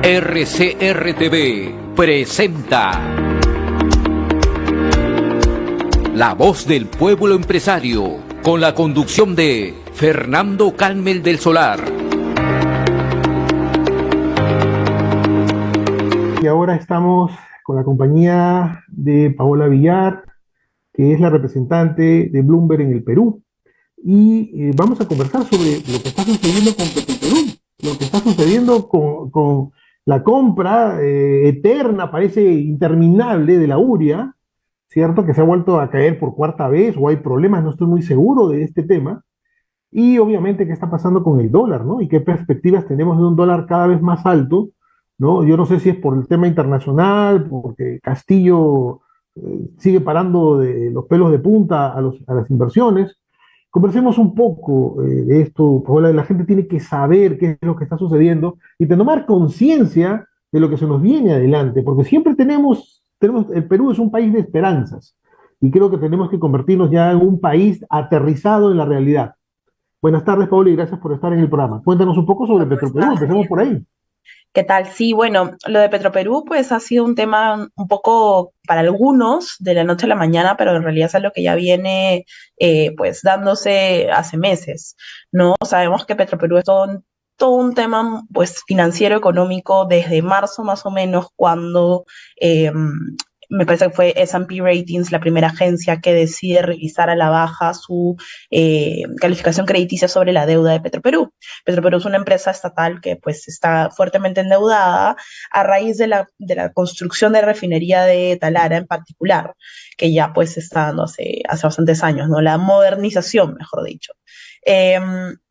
RCR-TV presenta La Voz del Pueblo Empresario, con la conducción de Fernando Calmel del Solar. Y ahora estamos con la compañía de Paola Villar, que es la representante de Bloomberg en el Perú. Y vamos a conversar sobre lo que está sucediendo con Petroperú, lo que está sucediendo con la compra eterna, parece interminable, de la urea, ¿cierto? Que se ha vuelto a caer por cuarta vez, o hay problemas, no estoy muy seguro de este tema. Y obviamente qué está pasando con el dólar, ¿no? Y qué perspectivas tenemos de un dólar cada vez más alto, ¿no? Yo no sé si es por el tema internacional, porque Castillo sigue parando de los pelos de punta a las inversiones. Conversemos un poco de esto, Paola. La gente tiene que saber qué es lo que está sucediendo y de tomar conciencia de lo que se nos viene adelante, porque siempre el Perú es un país de esperanzas y creo que tenemos que convertirnos ya en un país aterrizado en la realidad. Buenas tardes, Paola, y gracias por estar en el programa. Cuéntanos un poco sobre Petroperú, empecemos por ahí. ¿Qué tal? Sí, bueno, lo de Petroperú pues ha sido un tema un poco para algunos de la noche a la mañana, pero en realidad es algo que ya viene pues dándose hace meses, ¿no? Sabemos que Petroperú es todo un tema pues financiero económico desde marzo más o menos, cuando me parece que fue S&P Ratings la primera agencia que decide revisar a la baja su calificación crediticia sobre la deuda de Petroperú. Petroperú es una empresa estatal que pues está fuertemente endeudada a raíz de la construcción de refinería de Talara en particular, que ya pues se está dando hace bastantes años, ¿no? La modernización, mejor dicho.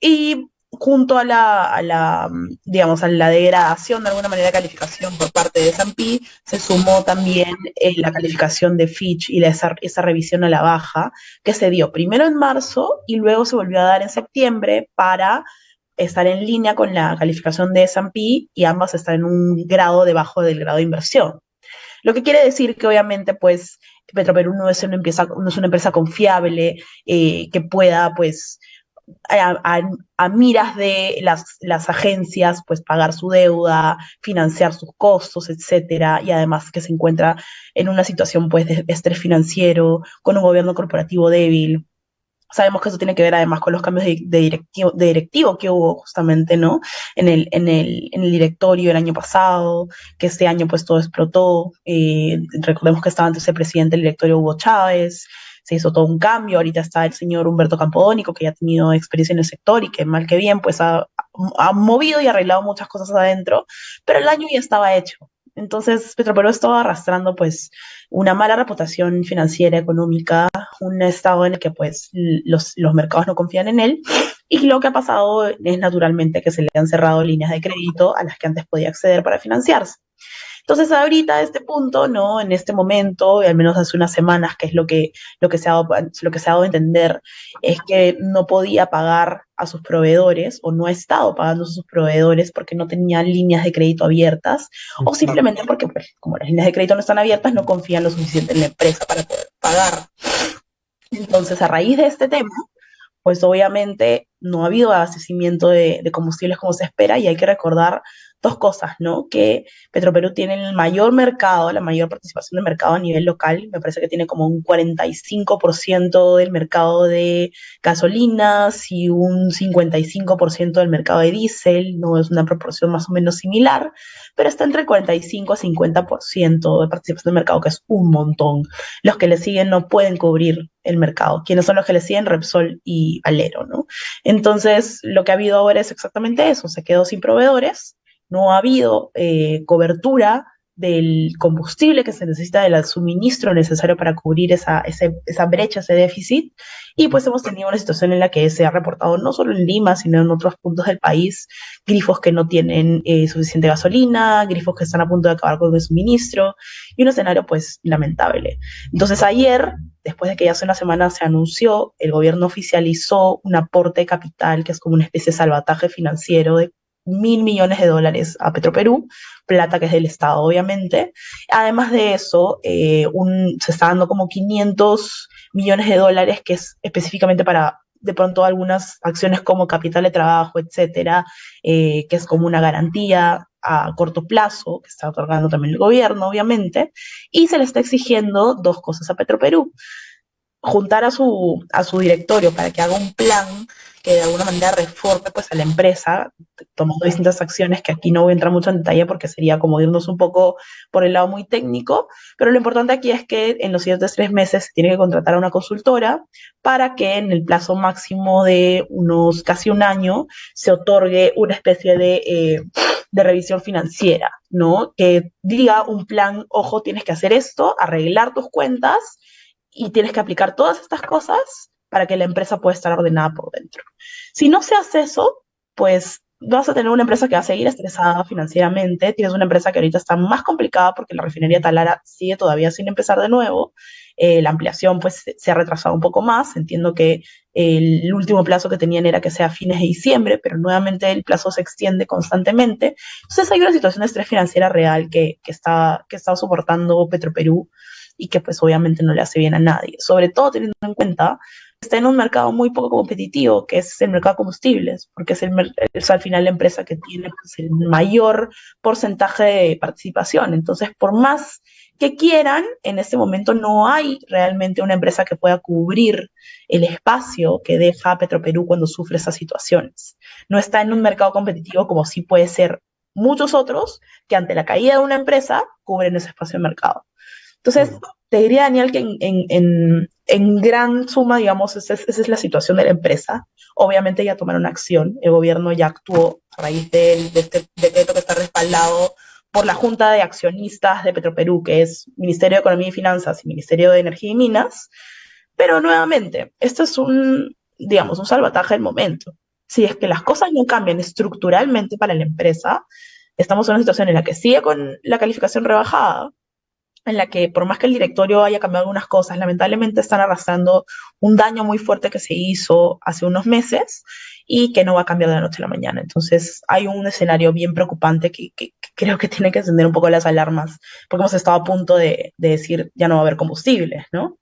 Y junto digamos, a la degradación de alguna manera de calificación por parte de S&P, se sumó también la calificación de Fitch y esa revisión a la baja que se dio primero en marzo y luego se volvió a dar en septiembre para estar en línea con la calificación de S&P, y ambas están en un grado debajo del grado de inversión. Lo que quiere decir que obviamente pues Petroperú no es una empresa confiable, que pueda pues a miras de las agencias, pues pagar su deuda, financiar sus costos, etcétera, y además que se encuentra en una situación pues de estrés financiero, con un gobierno corporativo débil. Sabemos que eso tiene que ver además con los cambios de directivo que hubo justamente, ¿no? En el directorio el año pasado, que este año pues todo explotó. Recordemos que estaba antes el presidente del directorio, Hugo Chávez. Se hizo todo un cambio. Ahorita está el señor Humberto Campodónico, que ya ha tenido experiencia en el sector y que mal que bien pues ha movido y arreglado muchas cosas adentro, pero el año ya estaba hecho. Entonces Petroperú estaba arrastrando pues una mala reputación financiera, económica, un estado en el que pues los mercados no confían en él, y lo que ha pasado es naturalmente que se le han cerrado líneas de crédito a las que antes podía acceder para financiarse. Entonces ahorita a este punto, ¿no? En este momento, y al menos hace unas semanas, que es lo que se ha dado a entender, es que no podía pagar a sus proveedores, o no ha estado pagando a sus proveedores porque no tenía líneas de crédito abiertas, o simplemente porque pues, como las líneas de crédito no están abiertas, no confían lo suficiente en la empresa para poder pagar. Entonces, a raíz de este tema, pues obviamente no ha habido abastecimiento de combustibles como se espera, y hay que recordar dos cosas, ¿no? Que Petroperú tiene el mayor mercado, la mayor participación de mercado a nivel local. Me parece que tiene como un 45% del mercado de gasolinas y un 55% del mercado de diésel. No es una proporción más o menos similar, pero está entre 45 a 50% de participación de mercado, que es un montón. Los que le siguen no pueden cubrir el mercado. ¿Quiénes son los que le siguen? Repsol y Valero, ¿no? Entonces, lo que ha habido ahora es exactamente eso: se quedó sin proveedores, no ha habido cobertura del combustible que se necesita, del suministro necesario para cubrir esa brecha, ese déficit, y pues hemos tenido una situación en la que se ha reportado no solo en Lima, sino en otros puntos del país, grifos que no tienen suficiente gasolina, grifos que están a punto de acabar con el suministro, y un escenario pues lamentable. Entonces ayer, después de que ya hace una semana se anunció, el gobierno oficializó un aporte de capital, que es como una especie de salvataje financiero de $1.000 millones a Petroperú, plata que es del Estado, obviamente. Además de eso, se está dando como $500 millones, que es específicamente para de pronto algunas acciones como capital de trabajo, etcétera, que es como una garantía a corto plazo, que está otorgando también el gobierno, obviamente, y se le está exigiendo dos cosas a Petroperú: juntar a su directorio para que haga un plan que de alguna manera reforme pues a la empresa, tomando distintas acciones que aquí no voy a entrar mucho en detalle porque sería como irnos un poco por el lado muy técnico, pero lo importante aquí es que en los siguientes 3 meses se tiene que contratar a una consultora para que en el plazo máximo de unos casi un año se otorgue una especie de revisión financiera, ¿no? Que diga un plan: ojo, tienes que hacer esto, arreglar tus cuentas y tienes que aplicar todas estas cosas para que la empresa pueda estar ordenada por dentro. Si no se hace eso, pues vas a tener una empresa que va a seguir estresada financieramente. Tienes una empresa que ahorita está más complicada porque la refinería Talara sigue todavía sin empezar de nuevo. La ampliación pues se ha retrasado un poco más. Entiendo que el último plazo que tenían era que sea a fines de diciembre, pero nuevamente el plazo se extiende constantemente. Entonces hay una situación de estrés financiera real que está soportando Petroperú y que pues obviamente no le hace bien a nadie, sobre todo teniendo en cuenta que está en un mercado muy poco competitivo, que es el mercado de combustibles, porque es al final la empresa que tiene pues, el mayor porcentaje de participación. Entonces, por más que quieran, en este momento no hay realmente una empresa que pueda cubrir el espacio que deja Petroperú cuando sufre esas situaciones. No está en un mercado competitivo como sí puede ser muchos otros que ante la caída de una empresa cubren ese espacio de mercado. Entonces, te diría, Daniel, que en gran suma, digamos, esa es la situación de la empresa. Obviamente ya tomaron acción, el gobierno ya actuó a raíz de este decreto que está respaldado por la Junta de Accionistas de Petroperú, que es Ministerio de Economía y Finanzas y Ministerio de Energía y Minas, pero nuevamente, esto es digamos, un salvataje del momento. Si es que las cosas no cambian estructuralmente para la empresa, estamos en una situación en la que sigue con la calificación rebajada, en la que por más que el directorio haya cambiado algunas cosas, lamentablemente están arrastrando un daño muy fuerte que se hizo hace unos meses y que no va a cambiar de la noche a la mañana. Entonces hay un escenario bien preocupante que creo que tiene que encender un poco las alarmas, porque hemos estado a punto de decir ya no va a haber combustibles, ¿no?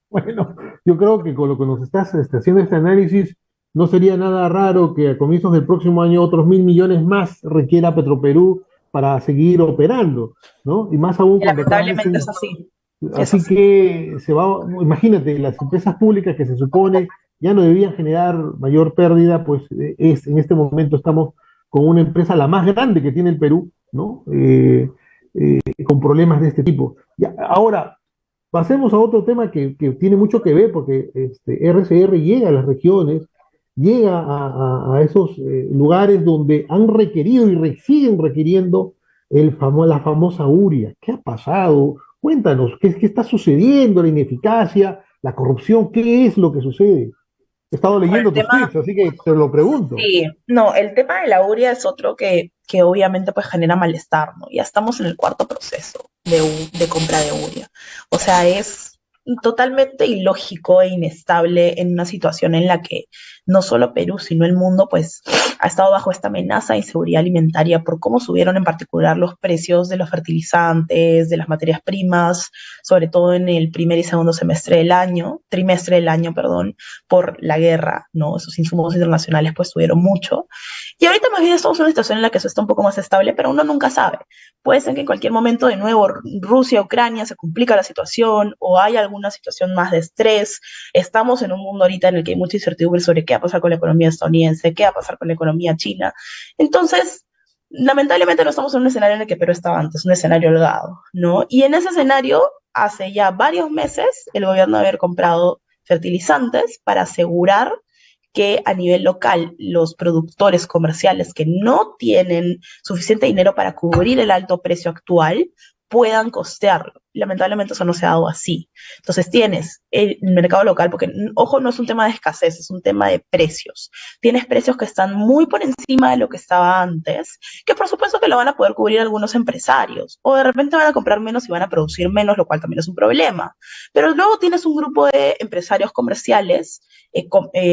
Bueno, yo creo que con lo que nos estás haciendo este análisis, no sería nada raro que a comienzos del próximo año otros 1.000 millones más requiera Petroperú para seguir operando, ¿no? Y más aún Y cuando acabas de lamentablemente es decir, así, es así así. que imagínate, las empresas públicas que se supone ya no debían generar mayor pérdida, pues en este momento estamos con una empresa la más grande que tiene el Perú, ¿no? Con problemas de este tipo. Ya, ahora, pasemos a otro tema que tiene mucho que ver, porque RCR llega a las regiones, llega a esos lugares donde han requerido y siguen requiriendo la famosa uria. ¿Qué ha pasado? Cuéntanos, ¿qué está sucediendo? La ineficacia, la corrupción, ¿qué es lo que sucede? He estado Bueno, leyendo tus tweets, así que te lo pregunto. sí, no, el tema de la urea es otro que obviamente pues genera malestar, ¿no? Ya estamos en el cuarto proceso de compra de urea. O sea, es totalmente ilógico e inestable en una situación en la que no solo Perú, sino el mundo pues ha estado bajo esta amenaza de inseguridad alimentaria por cómo subieron en particular los precios de los fertilizantes, de las materias primas, sobre todo en el primer y segundo trimestre del año, perdón, por la guerra, ¿no? Esos insumos internacionales pues subieron mucho. Y ahorita más bien estamos en una situación en la que eso está un poco más estable, pero uno nunca sabe. Puede ser que en cualquier momento de nuevo Rusia, Ucrania se complica la situación o hay alguna situación más de estrés. Estamos en un mundo ahorita en el que hay mucha incertidumbre sobre qué va a pasar con la economía estadounidense, qué va a pasar con la economía china. Entonces, lamentablemente no estamos en un escenario en el que Perú estaba antes, un escenario holgado, ¿no? Y en ese escenario, hace ya varios meses, el gobierno debe haber comprado fertilizantes para asegurar que a nivel local los productores comerciales que no tienen suficiente dinero para cubrir el alto precio actual puedan costearlo. Lamentablemente eso no se ha dado así. Entonces tienes el mercado local, porque ojo, no es un tema de escasez, es un tema de precios. Tienes precios que están muy por encima de lo que estaba antes, que por supuesto que lo van a poder cubrir algunos empresarios, o de repente van a comprar menos y van a producir menos, lo cual también es un problema. Pero luego tienes un grupo de empresarios comerciales,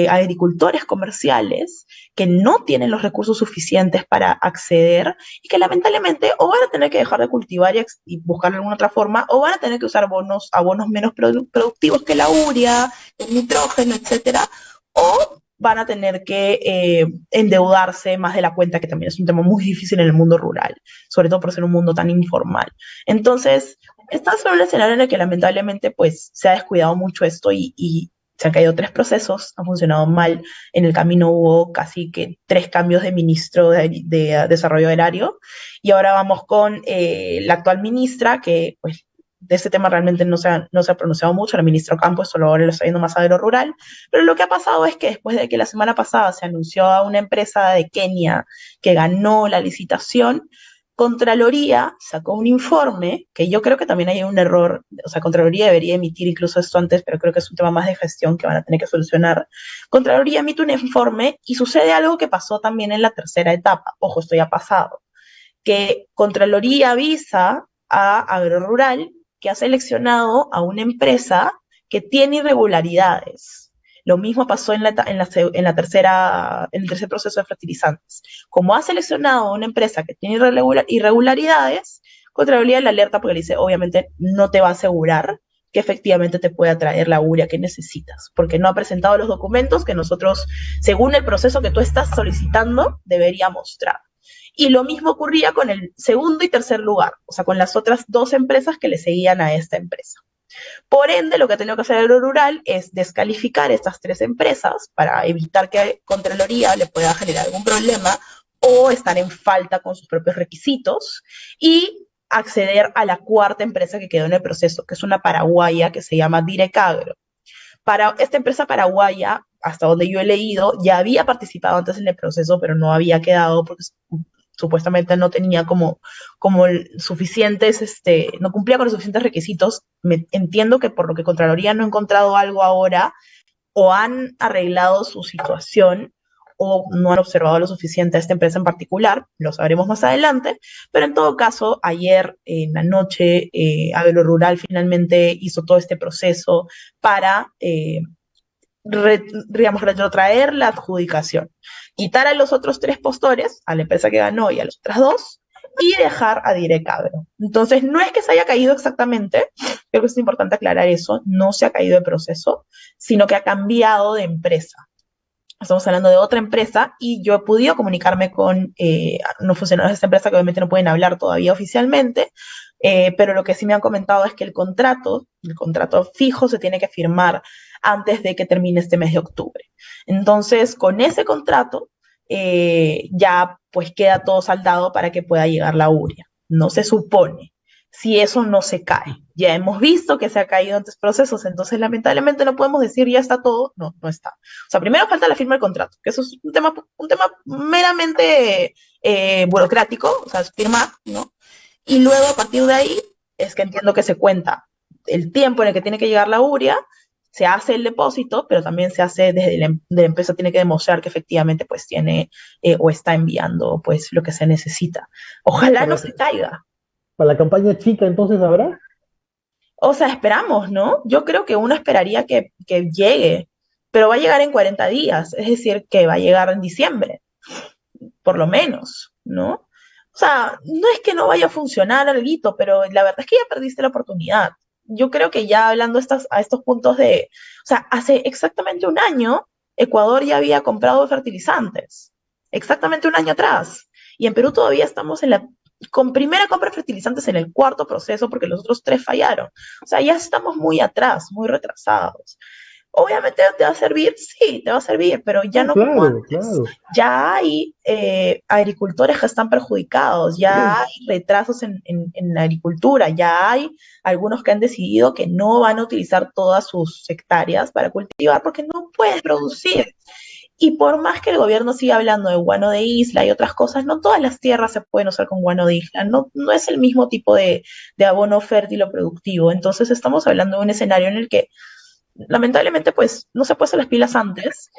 agricultores comerciales, que no tienen los recursos suficientes para acceder y que lamentablemente o van a tener que dejar de cultivar y buscar alguna otra forma, o van a tener que usar abonos menos productivos que la urea, el nitrógeno, etcétera, o van a tener que endeudarse más de la cuenta, que también es un tema muy difícil en el mundo rural, sobre todo por ser un mundo tan informal. Entonces, estamos en un escenario en el que lamentablemente pues se ha descuidado mucho esto y se han caído 3 procesos, han funcionado mal. En el camino hubo casi que 3 cambios de ministro de Desarrollo Agrario y ahora vamos con la actual ministra que pues de este tema realmente no se ha pronunciado mucho, la ministra Campos solo ahora lo está viendo más a lo rural, pero lo que ha pasado es que después de que la semana pasada se anunció a una empresa de Kenia que ganó la licitación, Contraloría sacó un informe, que yo creo que también hay un error, o sea, Contraloría debería emitir incluso esto antes, pero creo que es un tema más de gestión que van a tener que solucionar. Contraloría emite un informe y sucede algo que pasó también en la tercera etapa, ojo, esto ya ha pasado, que Contraloría avisa a Agrorural que ha seleccionado a una empresa que tiene irregularidades. Lo mismo pasó en en el tercer proceso de fertilizantes. Como ha seleccionado a una empresa que tiene irregularidades, Contraloría le alerta porque le dice, obviamente, no te va a asegurar que efectivamente te pueda traer la urea que necesitas, porque no ha presentado los documentos que nosotros, según el proceso que tú estás solicitando, debería mostrar. Y lo mismo ocurría con el segundo y tercer lugar, o sea, con las otras 2 empresas que le seguían a esta empresa. Por ende, lo que ha tenido que hacer el rural es descalificar estas 3 empresas para evitar que Contraloría le pueda generar algún problema o estar en falta con sus propios requisitos y acceder a la 4ª empresa que quedó en el proceso, que es una paraguaya que se llama Direcagro. Para esta empresa paraguaya, hasta donde yo he leído, ya había participado antes en el proceso, pero no había quedado porque supuestamente no tenía como suficientes, no cumplía con los suficientes requisitos. Entiendo que por lo que Contraloría no ha encontrado algo ahora, o han arreglado su situación, o no han observado lo suficiente a esta empresa en particular, lo sabremos más adelante, pero en todo caso, ayer en la noche, Agrorural finalmente hizo todo este proceso para digamos, retrotraer la adjudicación, quitar a los otros 3 postores, a la empresa que ganó y a las otras 2, y dejar a Direcagro. Entonces, no es que se haya caído exactamente, creo que es importante aclarar eso, no se ha caído de proceso, sino que ha cambiado de empresa. Estamos hablando de otra empresa y yo he podido comunicarme con los funcionarios de esta empresa que obviamente no pueden hablar todavía oficialmente, pero lo que sí me han comentado es que el contrato fijo se tiene que firmar antes de que termine este mes de octubre. Entonces, con ese contrato ya pues queda todo saldado para que pueda llegar la urea. No se supone, si eso no se cae. Ya hemos visto que se ha caído antes procesos, entonces lamentablemente no podemos decir ya está todo, no, no está. O sea, primero falta la firma del contrato, que eso es un tema meramente burocrático, o sea, es firmar, ¿no? Y luego a partir de ahí es que entiendo que se cuenta el tiempo en el que tiene que llegar la urea, se hace el depósito, pero también se hace desde la empresa, tiene que demostrar que efectivamente pues tiene o está enviando pues lo que se necesita. Ojalá no se caiga. Para la campaña chica, entonces habrá. O sea, esperamos, ¿no? Yo creo que uno esperaría que llegue, pero va a llegar en 40 días, es decir, que va a llegar en diciembre, por lo menos, ¿no? O sea, no es que no vaya a funcionar algo, pero la verdad es que ya perdiste la oportunidad. Yo creo que ya hablando a estos puntos o sea, hace exactamente un año, Ecuador ya había comprado fertilizantes, exactamente un año atrás, y en Perú todavía estamos con primera compra de fertilizantes en el 4º proceso porque los otros 3 fallaron. O sea, ya estamos muy atrás, muy retrasados. Obviamente te va a servir, sí, te va a servir, pero ya No, no como claro, antes. claro. Ya hay agricultores que están perjudicados, ya hay retrasos en la agricultura, ya hay algunos que han decidido que no van a utilizar todas sus hectáreas para cultivar porque no pueden producir. Y por más que el gobierno siga hablando de guano de isla y otras cosas, no todas las tierras se pueden usar con guano de isla, no, no es el mismo tipo de abono fértil o productivo. Entonces estamos hablando de un escenario en el que lamentablemente pues no se puso las pilas antes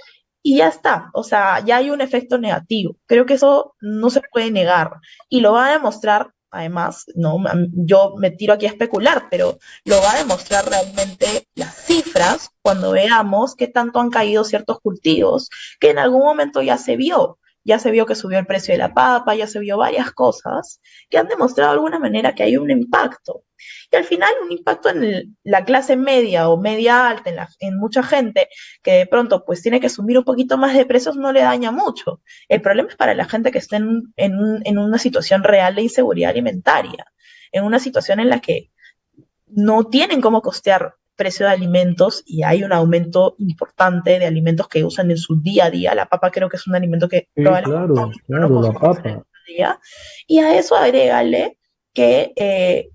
y ya está, o sea, ya hay un efecto negativo. Creo que eso no se puede negar y lo va a demostrar, además, no, yo me tiro aquí a especular, pero lo va a demostrar realmente las cifras cuando veamos qué tanto han caído ciertos cultivos, que en algún momento ya se vio ya se vio que subió el precio de la papa, ya se vio varias cosas que han demostrado de alguna manera que hay un impacto. Y al final un impacto en la clase media o media alta, en mucha gente que de pronto pues tiene que asumir un poquito más de precios, no le daña mucho. El problema es para la gente que está en una situación real de inseguridad alimentaria, en una situación en la que no tienen cómo costear precio de alimentos y hay un aumento importante de alimentos que usan en su día a día. La papa creo que es un alimento que Sí, probablemente claro, no lo claro, la consumimos en el papa. día a día. Y a eso agrégale que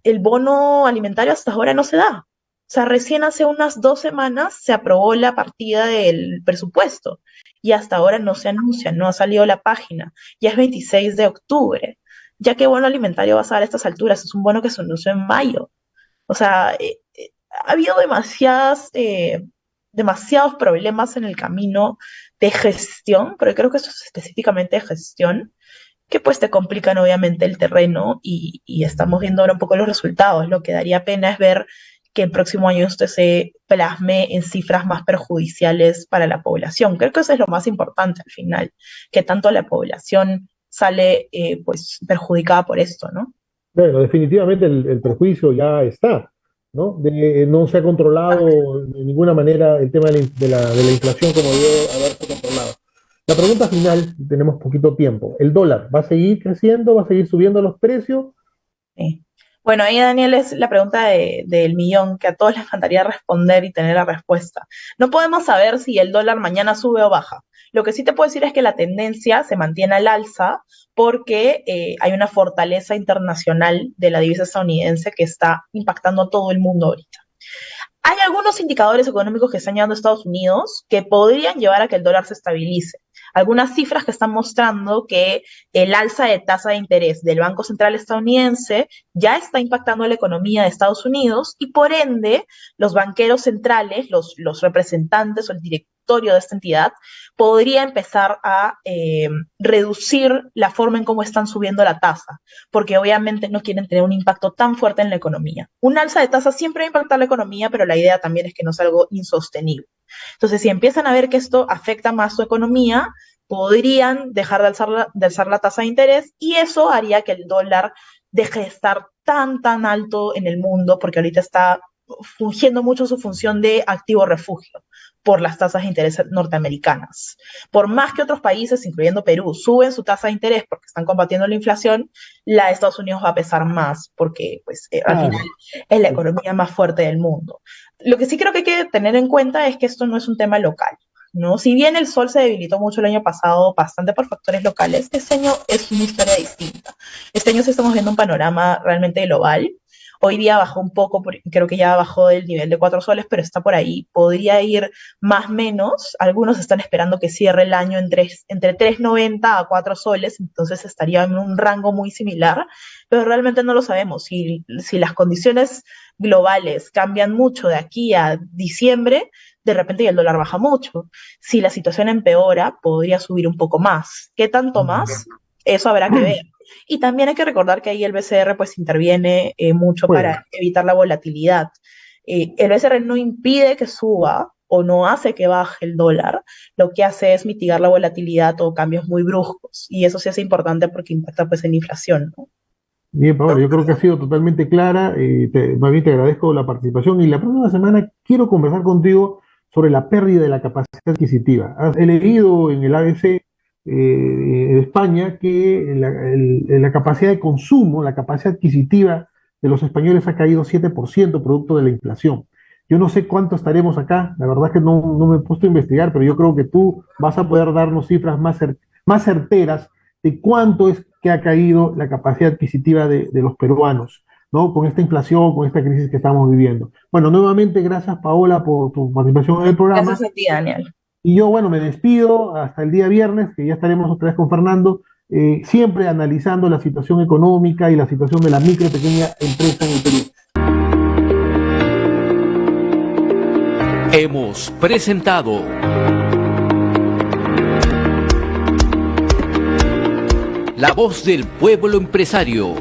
el bono alimentario hasta ahora no se da. O sea, recién hace unas 2 semanas se aprobó la partida del presupuesto y hasta ahora no se anuncia, no ha salido la página. Ya es 26 de octubre. Ya que bono alimentario va a dar a estas alturas, es un bono que se anunció en mayo. O sea, ha habido demasiados problemas en el camino de gestión, pero creo que eso es específicamente de gestión, que pues te complican obviamente el terreno y estamos viendo ahora un poco los resultados. Lo que daría pena es ver que el próximo año esto se plasme en cifras más perjudiciales para la población. Creo que eso es lo más importante al final, que tanto la población sale pues perjudicada por esto, ¿no? Bueno, definitivamente el perjuicio ya está, ¿no? No se ha controlado de ninguna manera el tema de la inflación como debe haberse controlado. La pregunta final, tenemos poquito tiempo. ¿El dólar va a seguir creciendo? ¿Va a seguir subiendo los precios? Sí. Bueno, ahí Daniel es la pregunta del millón que a todos les encantaría responder y tener la respuesta. No podemos saber si el dólar mañana sube o baja. Lo que sí te puedo decir es que la tendencia se mantiene al alza porque hay una fortaleza internacional de la divisa estadounidense que está impactando a todo el mundo ahorita. Hay algunos indicadores económicos que están llevando a Estados Unidos que podrían llevar a que el dólar se estabilice. Algunas cifras que están mostrando que el alza de tasa de interés del Banco Central estadounidense ya está impactando la economía de Estados Unidos y por ende los banqueros centrales, los representantes o el directorio de esta entidad podría empezar a reducir la forma en cómo están subiendo la tasa, porque obviamente no quieren tener un impacto tan fuerte en la economía. Un alza de tasa siempre va a impactar la economía, pero la idea también es que no sea algo insostenible. Entonces, si empiezan a ver que esto afecta más su economía, podrían dejar de alzar la tasa de interés y eso haría que el dólar deje de estar tan alto en el mundo, porque ahorita está fungiendo mucho su función de activo refugio por las tasas de interés norteamericanas. Por más que otros países, incluyendo Perú, suben su tasa de interés porque están combatiendo la inflación, la de Estados Unidos va a pesar más porque pues, al final Claro. es la economía más fuerte del mundo. Lo que sí creo que hay que tener en cuenta es que esto no es un tema local, ¿no? Si bien el sol se debilitó mucho el año pasado, bastante por factores locales, este año es una historia distinta. Este año sí estamos viendo un panorama realmente global. Hoy día bajó un poco, creo que ya bajó del nivel de 4 soles, pero está por ahí. Podría ir más o menos. Algunos están esperando que cierre el año entre 3,90 a 4 soles, entonces estaría en un rango muy similar, pero realmente no lo sabemos. Si las condiciones globales cambian mucho de aquí a diciembre, de repente ya el dólar baja mucho. Si la situación empeora, podría subir un poco más. ¿Qué tanto más? Eso habrá que ver. Y también hay que recordar que ahí el BCR pues interviene mucho Bueno, para evitar la volatilidad. El BCR no impide que suba o no hace que baje el dólar, lo que hace es mitigar la volatilidad o cambios muy bruscos. Y eso sí es importante porque impacta pues en la inflación, ¿no? bien, Paola, yo creo que ha sido totalmente clara. Más bien te agradezco la participación y la próxima semana quiero conversar contigo sobre la pérdida de la capacidad adquisitiva. He leído en el ABC de España que la capacidad de consumo, la capacidad adquisitiva de los españoles ha caído 7% producto de la inflación. Yo no sé cuánto estaremos acá, la verdad es que no me he puesto a investigar, pero yo creo que tú vas a poder darnos cifras más certeras de cuánto es que ha caído la capacidad adquisitiva de los peruanos, ¿no? Con esta inflación, con esta crisis que estamos viviendo. Bueno, nuevamente gracias Paola por tu participación en el Gracias programa. a ti, Daniel. Y yo, bueno, me despido hasta el día viernes, que ya estaremos otra vez con Fernando, siempre analizando la situación económica y la situación de la micro y pequeña empresa en el Perú. Hemos presentado La Voz del Pueblo Empresario